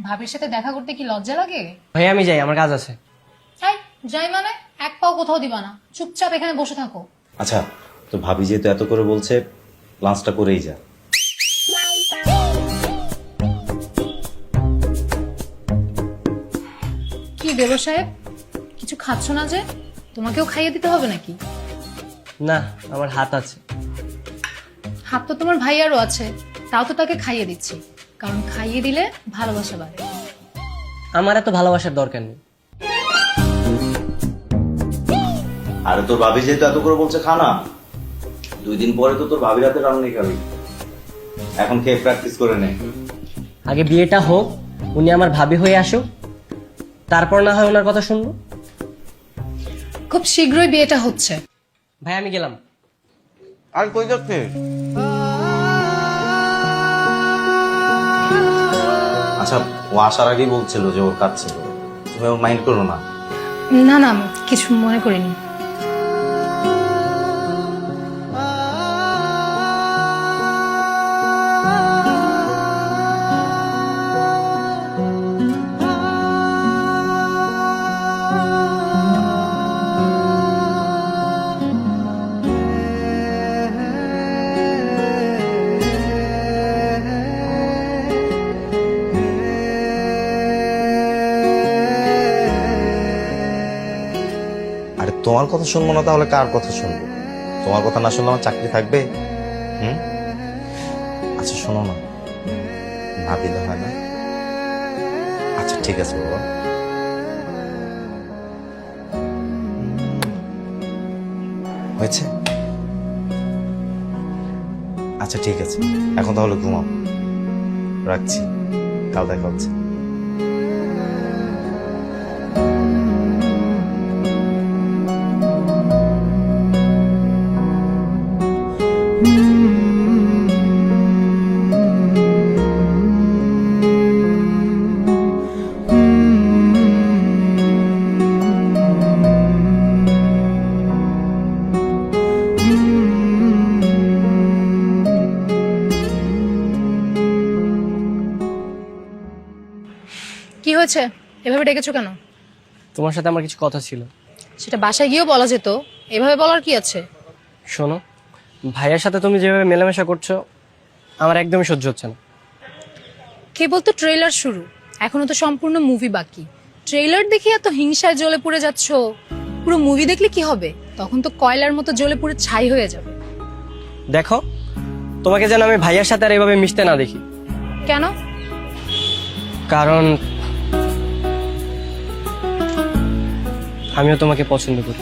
ভাবির সাথে দেখা করতে কি লজ্জা লাগে? ভাই আমি যাই, আমার কাজ আছে। তাই যাই মানে এক পাও কোথাও দিবা না, চুপচাপ এখানে বসে থাকো। আচ্ছা, তো ভাবি যেহেতু এত করে বলছে, লাঞ্চটা করেই যা। কি দেব সাহেব, কিছু খাচ্ছ না যে? তোমাকেও খাইয়ে দিতে হবে নাকি? না, আমার হাত আছে। হাত তো তোমার ভাইয়ারও আছে, তাও তো তাকে খাইয়ে দিচ্ছি, কারণ খাইয়ে দিলে ভালোবাসা বাড়ে। আমার এত ভালোবাসার দরকার নেই। আরে তোর ভাবি যেহেতু এত করে বলছে খানা, 2 দিন পরে তো তোর ভাবির হাতে রান্নাই খাবি। এখন খেয়ে প্র্যাকটিস করে নে। আগে বিয়েটা হোক, উনি আমার ভাবি হয়ে আসুক, তারপর না হয় ওনার কথা শুনবো। খুব শীঘ্রই বিয়েটা হচ্ছে। ভাই আমি গেলাম। আর কই যাচ্ছে? আচ্ছা, ও আসার আগেই বলছিল যে ওর কাজ ছিল, তুমি ওর মাইন্ড করো না। না না, কিছু মনে করিনি। আরে তোমার কথা শুনবো না তাহলে কার কথা শুনবো? তোমার কথা না শুনলে আমার চাকরি থাকবে? আচ্ছা শোনো না, না দিলে হয় না। আচ্ছা ঠিক আছে বাবা। হয়েছে? আচ্ছা ঠিক আছে, এখন তাহলে ঘুমাও। রাখছি, কাল দেখা হচ্ছে। কি হয়েছে, এভাবে ডেকেছো কেন? তোমার সাথে আমার কিছু কথা ছিল। সেটা বাসায় গিয়েও বলা যেত, এভাবে বলার কি আছে? শোনো, ভাইয়ের সাথে তুমি যেভাবে মেলামেশা করছো আমার একদমই সহ্য হচ্ছে না। কেবল তো ট্রেলার শুরু, এখনো তো সম্পূর্ণ মুভি বাকি। ট্রেলার দেখে এত হিংসায় জ্বলে পুড়ে যাচ্ছ, পুরো মুভি দেখলে কি হবে? তখন তো কয়লার মতো জ্বলে পুড়ে ছাই হয়ে যাবে। দেখো, তোমাকে যেন আমি ভাইয়ের সাথে আর এভাবে মিশতে না দেখি। কেন? কারণ আমিও তোমাকে পছন্দ করি।